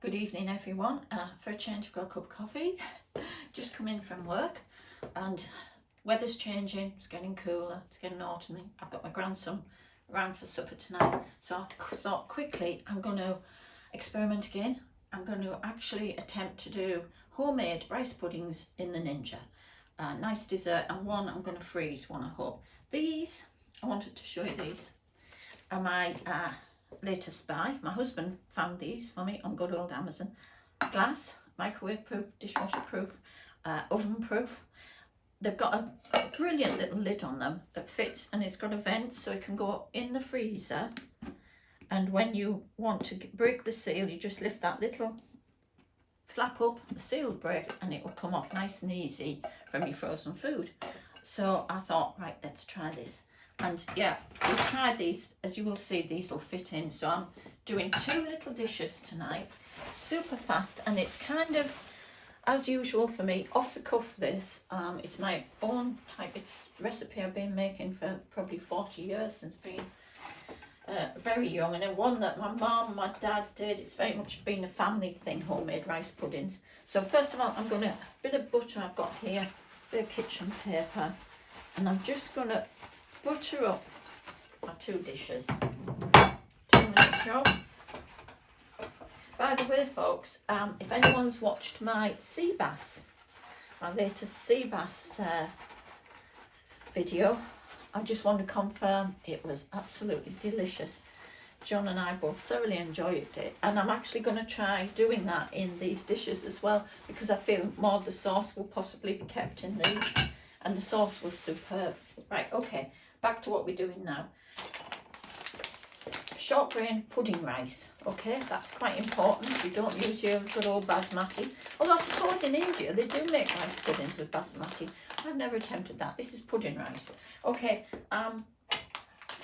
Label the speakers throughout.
Speaker 1: Good evening everyone. For a change I've got a cup of coffee. Just come in from work and weather's changing, it's getting cooler, it's getting autumny. I've got my grandson around for supper tonight, so I thought quickly I'm going to experiment again. I'm going to actually attempt to do homemade rice puddings in the Ninja. Nice dessert, and one I'm going to freeze, one I hope. These, I wanted to show you these, are my latest buy. My husband found these for me on good old Amazon. Glass, microwave proof, dishwasher proof, oven proof. They've got a brilliant little lid on them that fits, and it's got a vent so it can go in the freezer, and when you want to break the seal you just lift that little flap up, the seal will break and it will come off nice and easy from your frozen food. So I thought, right, let's try this. And yeah, we've tried these. As you will see, these will fit in. So I'm doing 2 little dishes tonight, super fast, and it's kind of, as usual for me, off the cuff this. It's my own type, it's recipe I've been making for probably 40 years since being very young, and one that my mum, my dad did. It's very much been a family thing, homemade rice puddings. So first of all, I'm going to, a bit of butter I've got here, a bit of kitchen paper, and I'm just going to butter up my 2 dishes. 2-minute job. By the way, folks, if anyone's watched my sea bass, my latest sea bass video, I just want to confirm it was absolutely delicious. John and I both thoroughly enjoyed it, and I'm actually going to try doing that in these dishes as well, because I feel more of the sauce will possibly be kept in these, and the sauce was superb. Right, okay, back to what we're doing now. Short grain pudding rice, okay, that's quite important. You don't use your good old basmati, although I suppose in India they do make rice puddings with basmati. I've never attempted that. This is pudding rice. Okay, I'm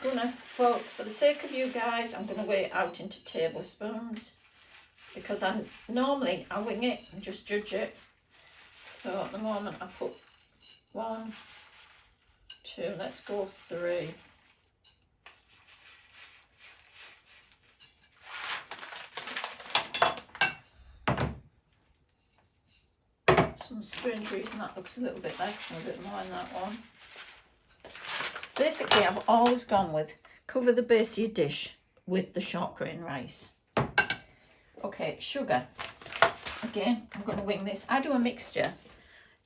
Speaker 1: gonna, for the sake of you guys, I'm gonna weigh it out into tablespoons, because I wing it and just judge it. So at the moment I put 1, 2, let's go 3. Some strange reason that looks a little bit less and a bit more in that one. Basically, I've always gone with cover the base of your dish with the short grain rice. Okay, sugar. Again, I'm going to wing this. I do a mixture.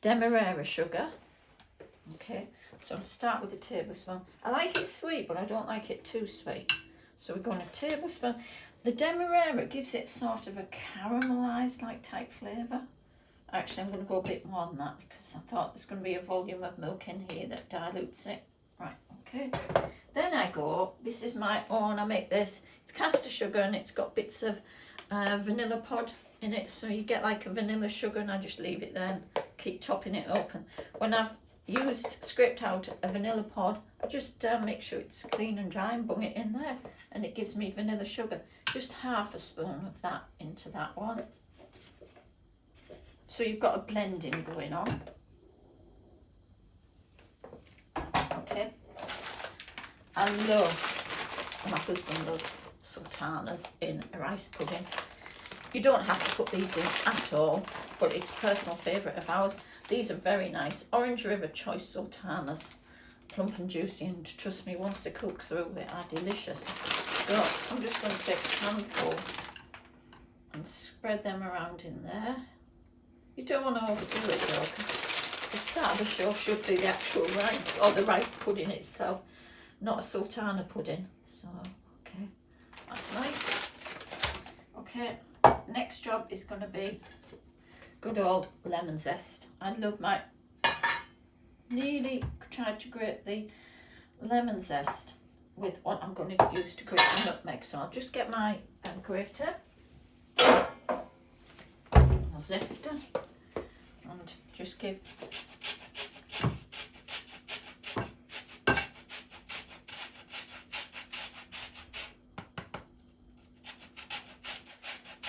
Speaker 1: Demerara sugar. Okay, so I'll start with a tablespoon. I like it sweet, but I don't like it too sweet. So we're going a tablespoon. The Demerara gives it sort of a caramelised like type flavour. Actually, I'm going to go a bit more than that, because I thought there's going to be a volume of milk in here that dilutes it. Right, okay. Then I go, this is my own, I make this, it's caster sugar, and it's got bits of vanilla pod in it. So you get like a vanilla sugar, and I just leave it there and keep topping it up. And when I've scraped out a vanilla pod, I just make sure it's clean and dry and bung it in there. And it gives me vanilla sugar. Just half a spoon of that into that one. So you've got a blending going on. Okay. I love, my husband loves sultanas in a rice pudding. You don't have to put these in at all, but it's a personal favourite of ours. These are very nice. Orange River Choice sultanas. Plump and juicy, and trust me, once they cook through, they are delicious. So I'm just going to take a handful and spread them around in there. You don't want to overdo it though, because the start of the show should be the actual rice, or the rice pudding itself, not a sultana pudding. So, okay, that's nice. Okay, next job is going to be good old lemon zest. I love my, nearly tried to grate the lemon zest with what I'm going to use to grate the nutmeg. So I'll just get my grater. Zester, and just give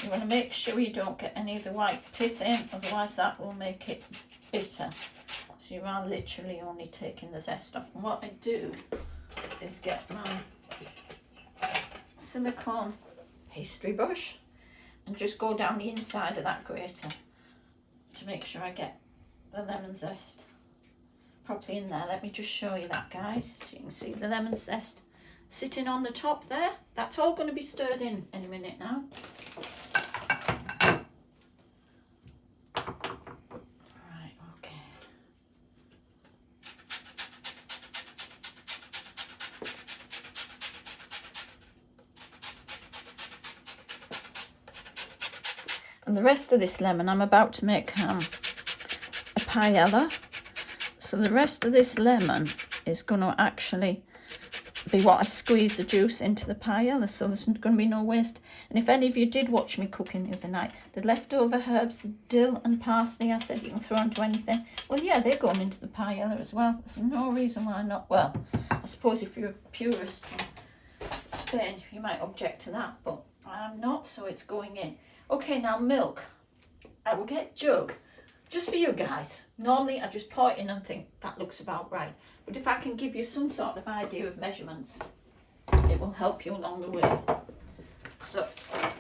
Speaker 1: you want to make sure you don't get any of the white pith in, otherwise that will make it bitter. So you are literally only taking the zest off. And what I do is get my silicone pastry brush, and just go down the inside of that grater to make sure I get the lemon zest properly in there. Let me just show you that, guys, so you can see the lemon zest sitting on the top there. That's all going to be stirred in a minute now. Right, okay. And the rest of this lemon, I'm about to make a paella. So the rest of this lemon is going to actually be what I squeeze the juice into the paella, so there's going to be no waste. And if any of you did watch me cooking the other night, the leftover herbs, the dill and parsley, I said you can throw onto anything. Well, yeah, they're going into the paella as well. There's no reason why not. Well, I suppose if you're a purist from Spain, you might object to that, but I'm not, so it's going in. Okay, now milk. I will get jug just for you guys. Normally I just pour it in and think that looks about right. But if I can give you some sort of idea of measurements, it will help you along the way. So, right,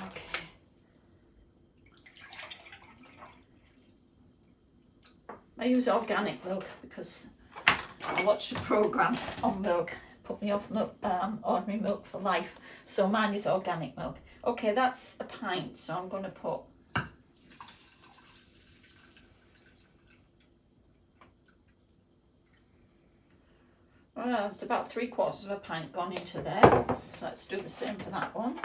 Speaker 1: okay. I use organic milk because I watched a programme on milk. Put me off milk, ordinary milk for life. So mine is organic milk. Okay, that's a pint, so I'm going to put well, it's about 3/4 of a pint gone into there. So let's do the same for that one.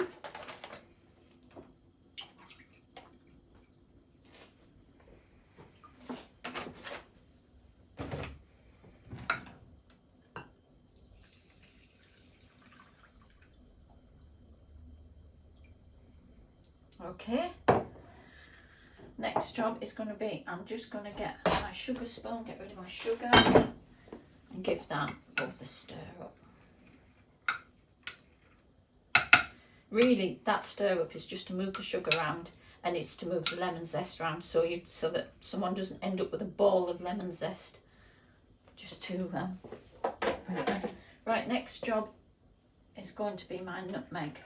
Speaker 1: Okay. Next job is going to be, I'm just going to get my sugar spoon, get rid of my sugar, and give that both a stir up. Really, that stir up is just to move the sugar around, and it's to move the lemon zest around, so that someone doesn't end up with a ball of lemon zest. Just to right. Next job is going to be my nutmeg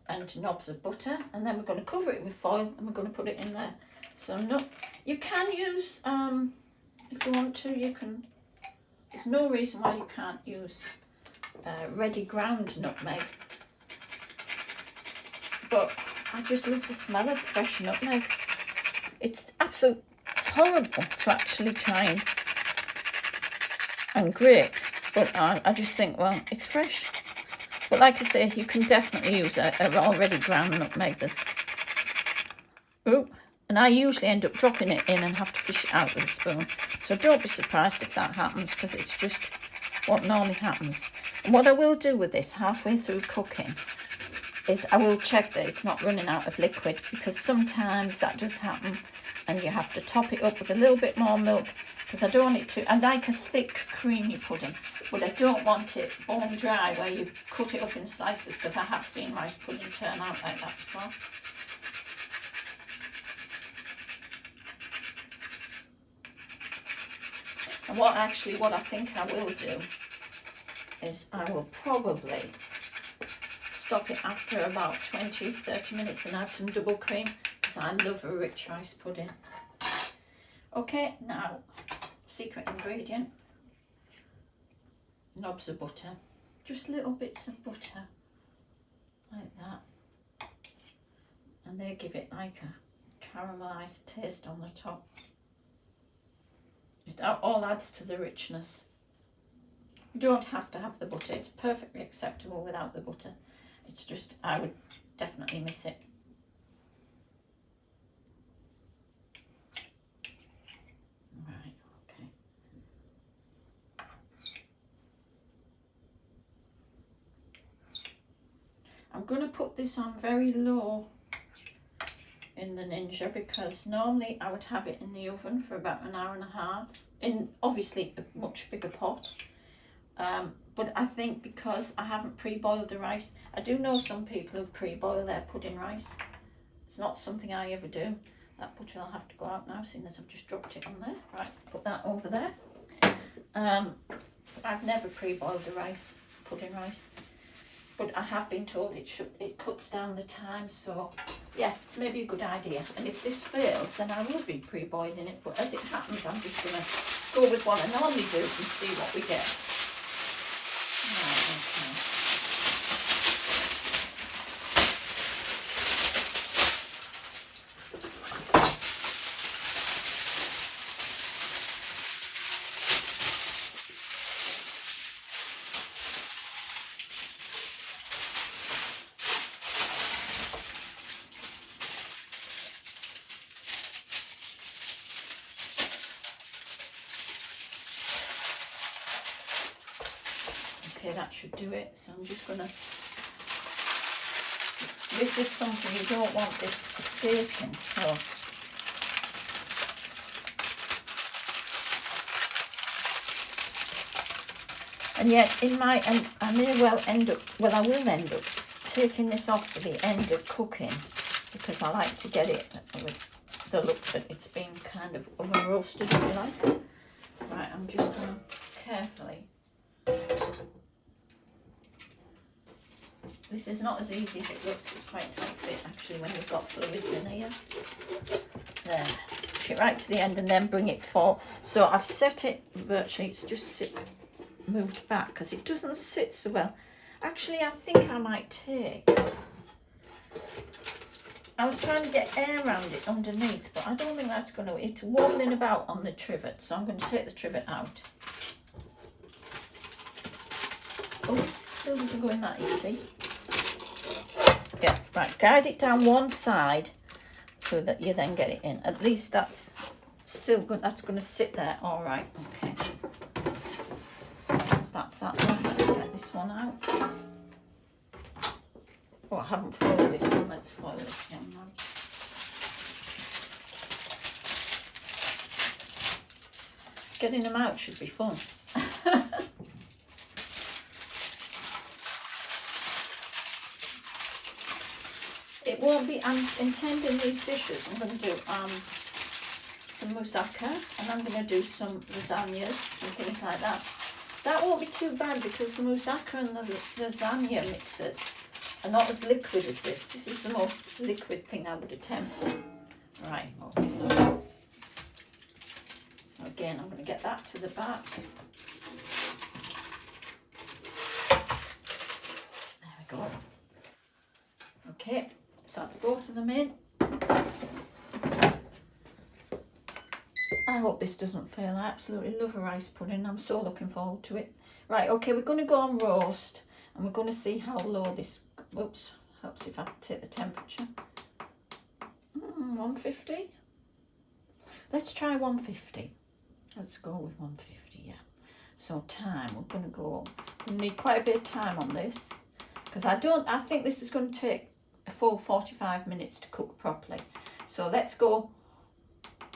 Speaker 1: and knobs of butter, and then we're going to cover it with foil, and we're going to put it in there. So you can use if you want to. You can. There's no reason why you can't use ready ground nutmeg. But I just love the smell of fresh nutmeg. It's absolutely horrible to actually try and grate, but I just think, well, it's fresh. But like I say, you can definitely use a already ground nutmeg. And I usually end up dropping it in and have to fish it out with a spoon. So don't be surprised if that happens, because it's just what normally happens. And what I will do with this halfway through cooking is I will check that it's not running out of liquid, because sometimes that does happen and you have to top it up with a little bit more milk, because I don't want it to, I like a thick creamy pudding, but I don't want it bone dry where you cut it up in slices, because I have seen rice pudding turn out like that before. And what I think I will do is I will probably stop it after about 20-30 minutes and add some double cream, because I love a rich rice pudding. Okay, now secret ingredient, knobs of butter, just little bits of butter like that, and they give it like a caramelised taste on the top. It all adds to the richness. You don't have to have the butter, it's perfectly acceptable without the butter. It's just, I would definitely miss it. Right, okay. I'm going to put this on very low in the Ninja, because normally I would have it in the oven for about an hour and a half, in obviously a much bigger pot. But I think because I haven't pre-boiled the rice, I do know some people who pre-boil their pudding rice. It's not something I ever do. That butter will have to go out now, seeing as I've just dropped it on there. Right, put that over there. I've never pre-boiled the rice, pudding rice. but I have been told it cuts down the time, so yeah, it's maybe a good idea. And if this fails, then I will be pre-boiling it, but as it happens, I'm just going to go with what I normally do and see what we get. Right, okay. Okay, that should do it. So I'm just gonna, this is something you don't want this steaking, so and yet in my, and I may well end up, well I will end up taking this off for the end of cooking, because I like to get it with the look that it's been kind of oven roasted, if you like. Right, I'm just gonna carefully. This is not as easy as it looks. It's quite tight fit actually when you've got fluids in here. There, push it right to the end and then bring it forward. So I've set it virtually. It's just moved back because it doesn't sit so well. Actually, I think I might take. I was trying to get air around it underneath, but I don't think that's going to. It's wobbling about on the trivet, so I'm going to take the trivet out. Oh, still doesn't go in that easy. Yeah, right, guide it down one side so that you then get it in. At least that's still good. That's going to sit there. All right, okay. That's that one. Let's get this one out. Oh, I haven't foiled this one. Let's foil this one now. Getting them out should be fun. It won't be, I'm intending these dishes, I'm going to do some moussaka, and I'm going to do some lasagnas and things like that. That won't be too bad because the moussaka and the lasagna mixes are not as liquid as this. This is the most liquid thing I would attempt. Right, okay. So again, I'm going to get that to the back. There we go. Okay. So that's both of them in. I hope this doesn't fail. I absolutely love a rice pudding. I'm so looking forward to it. Right, okay, we're going to go on roast and we're going to see how low this, oops, helps if I take the temperature. 150. Let's try 150. Let's go with 150, yeah. So time, we're going to go, we need quite a bit of time on this because I think this is going to take a full 45 minutes to cook properly. So let's go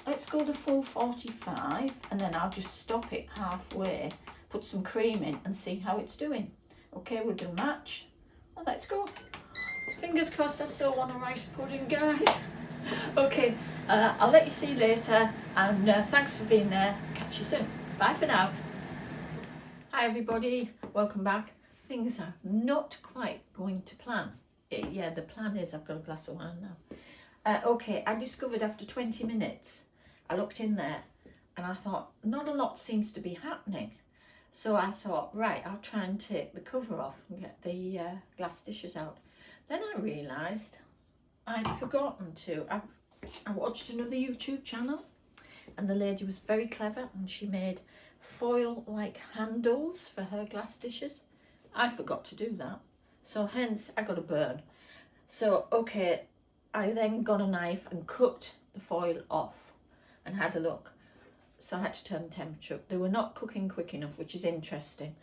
Speaker 1: the full 45 and then I'll just stop it halfway, put some cream in and see how it's doing. Okay, we'll do match. Well, let's go. Fingers crossed. I still want a rice pudding, guys. Okay, I'll let you see later and thanks for being there. Catch you soon. Bye for now. Hi everybody, welcome back. Things are not quite going to plan. Yeah, the plan is I've got a glass of wine now. Okay, I discovered after 20 minutes, I looked in there and I thought, not a lot seems to be happening. So I thought, right, I'll try and take the cover off and get the glass dishes out. Then I realised I'd forgotten to. I watched another YouTube channel and the lady was very clever and she made foil-like handles for her glass dishes. I forgot to do that. So hence I got a burn. So okay, I then got a knife and cut the foil off and had a look. So I had to turn the temperature up. They were not cooking quick enough, which is interesting.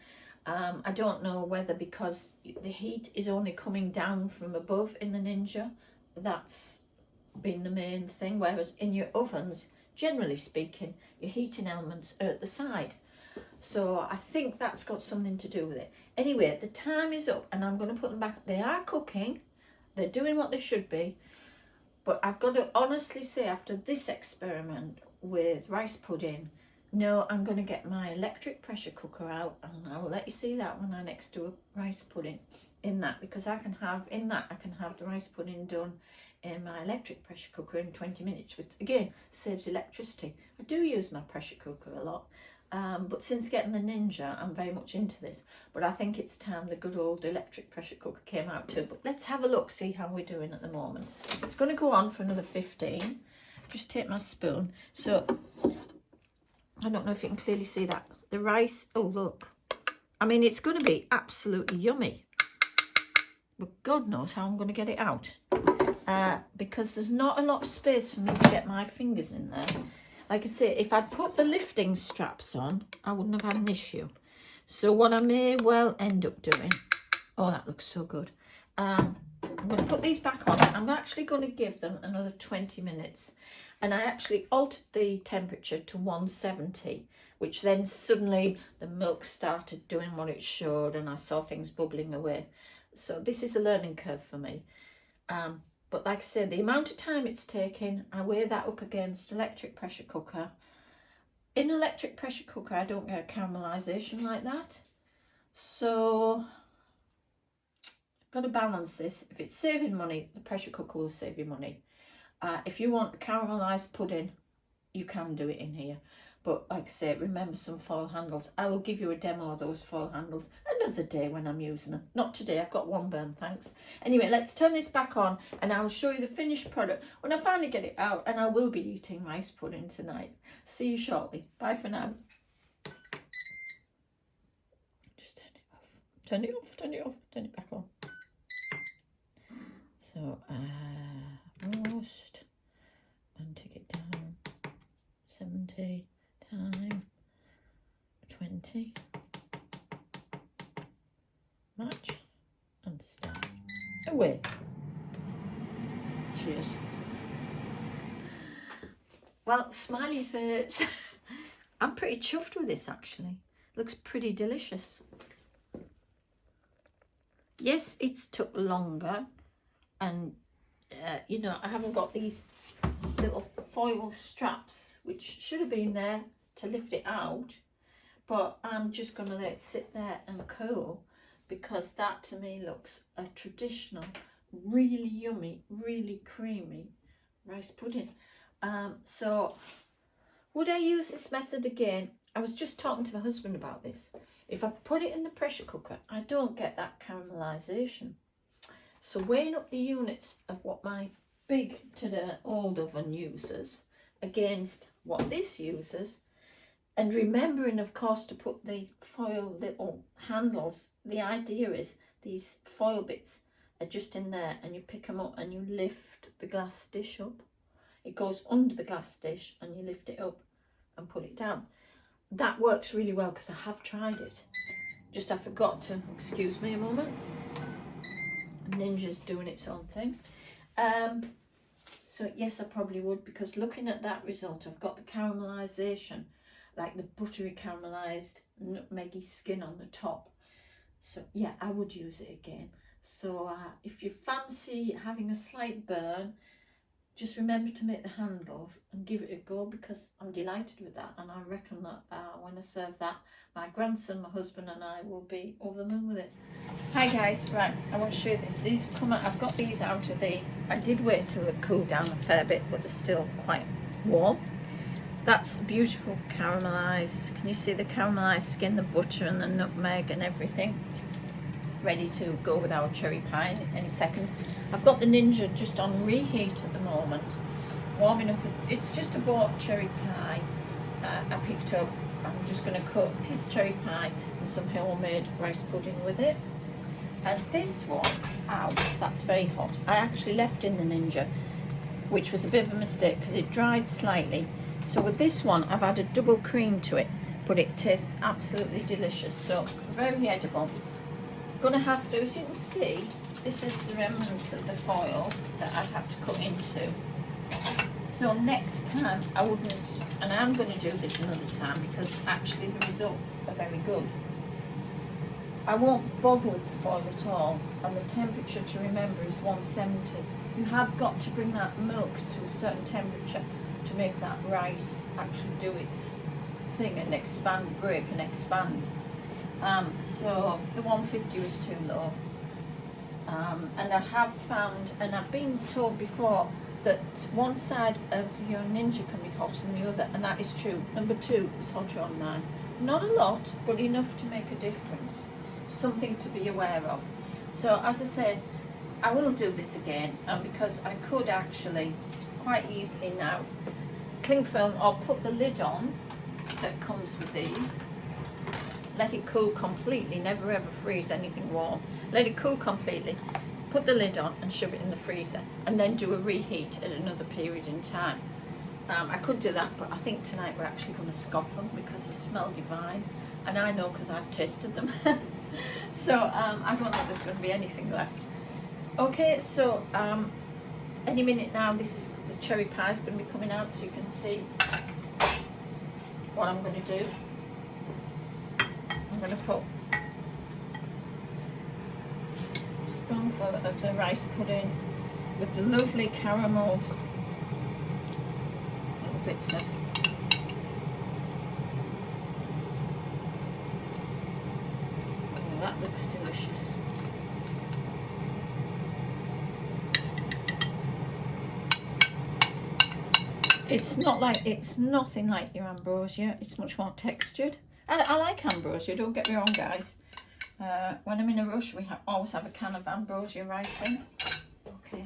Speaker 1: I don't know whether because the heat is only coming down from above in the Ninja, that's been the main thing. Whereas in your ovens, generally speaking, your heating elements are at the side. So I think that's got something to do with it. Anyway, the time is up and I'm going to put them back. They are cooking. They're doing what they should be. But I've got to honestly say, after this experiment with rice pudding, no, I'm going to get my electric pressure cooker out and I will let you see that when I next do a rice pudding. in that, because I can have the rice pudding done in my electric pressure cooker in 20 minutes, which again saves electricity. I do use my pressure cooker a lot, but since getting the Ninja I'm very much into this. But I think it's time the good old electric pressure cooker came out too. But let's have a look, see how we're doing at the moment. It's going to go on for another 15. Just take my spoon. So I don't know if you can clearly see that. The rice, oh look, I mean it's going to be absolutely yummy, but God knows how I'm going to get it out, because there's not a lot of space for me to get my fingers in there. Like I say, if I'd put the lifting straps on, I wouldn't have had an issue. So what I may well end up doing, oh that looks so good, I'm going to put these back on. I'm actually going to give them another 20 minutes, and I actually altered the temperature to 170, which then suddenly the milk started doing what it should and I saw things bubbling away. So this is a learning curve for me. But like I said, the amount of time it's taking, I weigh that up against electric pressure cooker. In electric pressure cooker, I don't get a caramelisation like that. So I've got to balance this. If it's saving money, the pressure cooker will save you money. If you want caramelised pudding, you can do it in here. But like I say, remember some foil handles. I will give you a demo of those foil handles another day when I'm using them. Not today, I've got one burn, thanks. Anyway, let's turn this back on and I'll show you the finished product when I finally get it out, and I will be eating rice pudding tonight. See you shortly. Bye for now. Just turn it off. Turn it off, turn it off, turn it back on. So, roast and take it down. 70. Time 20, match and start. Away. Cheers. Well, smiley face. I'm pretty chuffed with this actually. Looks pretty delicious. Yes, it's took longer, and you know, I haven't got these little foil straps which should have been there to lift it out, but I'm just going to let it sit there and cool, because that to me looks a traditional, really yummy, really creamy rice pudding. So would I use this method again? I was just talking to my husband about this. If I put it in the pressure cooker, I don't get that caramelisation. So weighing up the units of what my big to the old oven uses against what this uses, and remembering of course to put the foil little handles. The idea is these foil bits are just in there and you pick them up and you lift the glass dish up. It goes under the glass dish and you lift it up and put it down. That works really well because I have tried it. Just I forgot to, excuse me a moment, Ninja's doing its own thing. So yes, I probably would, because looking at that result, I've got the caramelisation, like the buttery caramelised nutmeggy skin on the top. So yeah, I would use it again. So if you fancy having a slight burn, just remember to make the handles and give it a go, because I'm delighted with that, and I reckon that when I serve that, my grandson, my husband and I will be over the moon with it. Hi guys, right, I want to show you this. These have come out, I've got these out of the, I did wait till it cooled down a fair bit, but they're still quite warm. That's beautiful caramelised. Can you see the caramelised skin, the butter and the nutmeg and everything? Ready to go with our cherry pie in any second. I've got the Ninja just on reheat at the moment, warming up. It's just a bought cherry pie I picked up. I'm just going to cut his cherry pie and some homemade rice pudding with it. And this one, ow, that's very hot. I actually left in the Ninja, which was a bit of a mistake because it dried slightly. So with this one, I've added double cream to it, but it tastes absolutely delicious. So very edible. Gonna have to, as you can see, this is the remnants of the foil that I have to cut into. So next time I wouldn't, and I'm going to do this another time because actually the results are very good. I won't bother with the foil at all, and the temperature to remember is 170. You have got to bring that milk to a certain temperature to make that rice actually do its thing and expand, break and expand. So the 150 was too low. And I have found, and I've been told before, that one side of your Ninja can be hotter than the other, and that is true. Number 2 is hotter on mine. Not a lot, but enough to make a difference. Something to be aware of. So as I say, I will do this again, and because I could actually quite easily now cling film or put the lid on that comes with these, let it cool completely, never ever freeze anything warm, let it cool completely, put the lid on and shove it in the freezer, and then do a reheat at another period in time. I could do that, but I think tonight we're actually going to scoff them because they smell divine, and I know because I've tasted them. So I don't think there's going to be anything left. Okay, so any minute now, this is the cherry pie is going to be coming out, so you can see what I'm going to do. I'm going to put a spoonful of the rice pudding with the lovely caramelled little bits of that looks delicious. It's nothing like your ambrosia. It's much more textured. I like ambrosia, don't get me wrong, guys. When I'm in a rush, we always have a can of ambrosia rice in. Okay.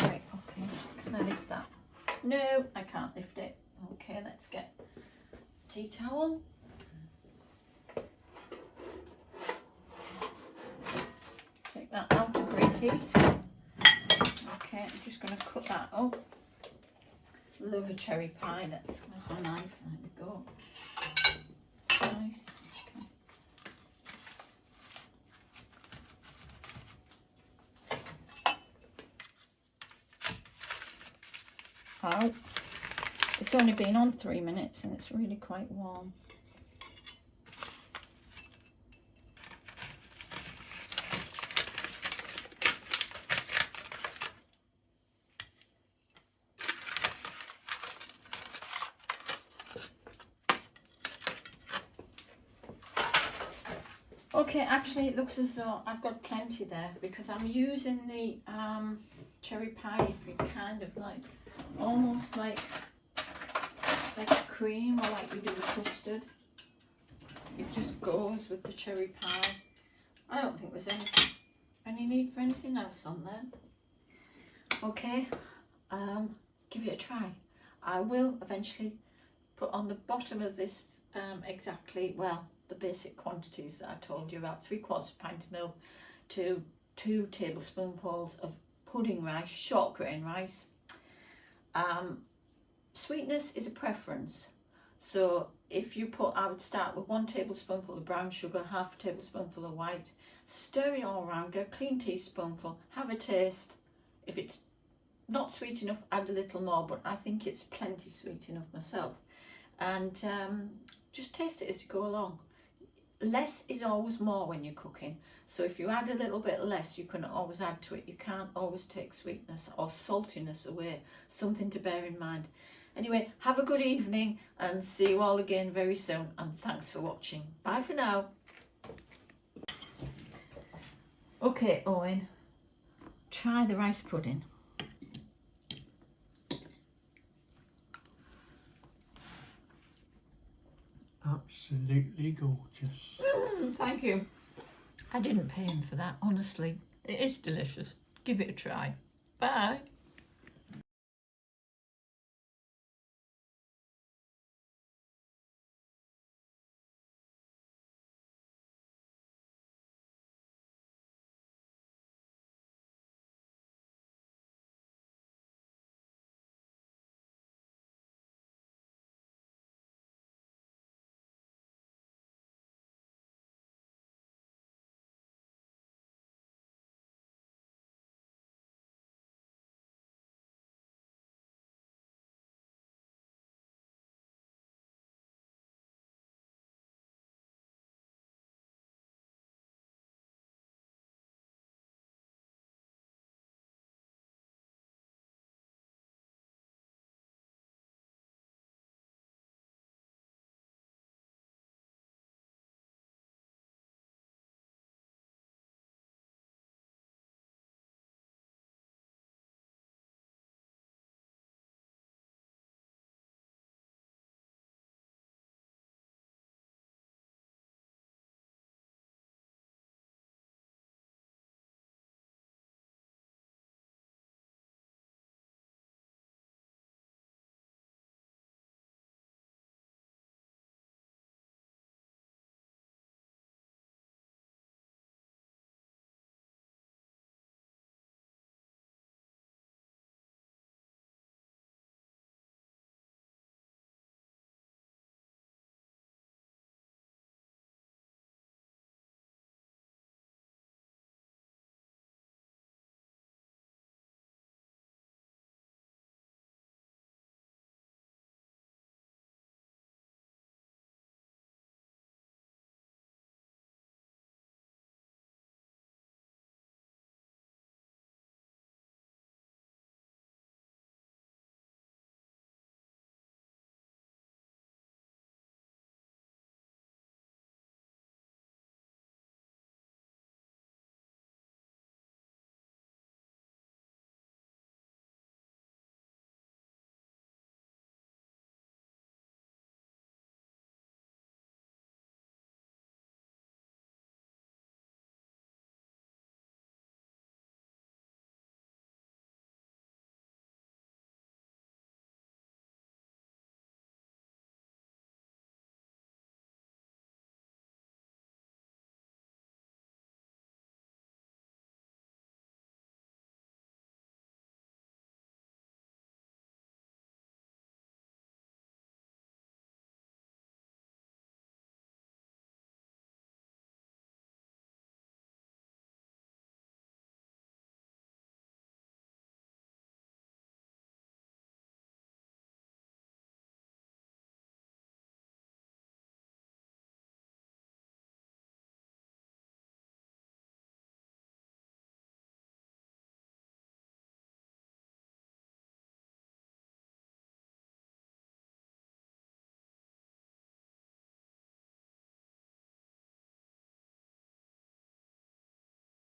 Speaker 1: Right, okay. Can I lift that? No, I can't lift it. Okay, let's get a tea towel. Take that out of reheat. Okay, I'm just going to cut that up. Love a cherry pie. Where's my knife? There we go. Nice. Okay. Oh, it's only been on 3 minutes and it's really quite warm. Okay, actually it looks as though I've got plenty there because I'm using the cherry pie if you kind of like, almost like a cream or like you do with custard. It just goes with the cherry pie. I don't think there's any need for anything else on there. Okay, give it a try. I will eventually put on the bottom of this exactly, well, the basic quantities that I told you about: 3/4 pint of milk to 2 tablespoonfuls of pudding rice, short grain rice. Sweetness is a preference, so if you put, I would start with 1 tablespoonful of brown sugar, 1/2 tablespoonful of white, stir it all around, get a clean teaspoonful, have a taste. If it's not sweet enough, add a little more, but I think it's plenty sweet enough myself. And just taste it as you go along. Less is always more when you're cooking, so if you add a little bit less, you can always add to it. You can't always take sweetness or saltiness away. Something to bear in mind. Anyway, have a good evening and see you all again very soon, and thanks for watching. Bye for now. Okay, Owen, try the rice pudding.
Speaker 2: Absolutely gorgeous.
Speaker 1: Thank you. I didn't pay him for that, honestly. It is delicious. Give it a try. Bye.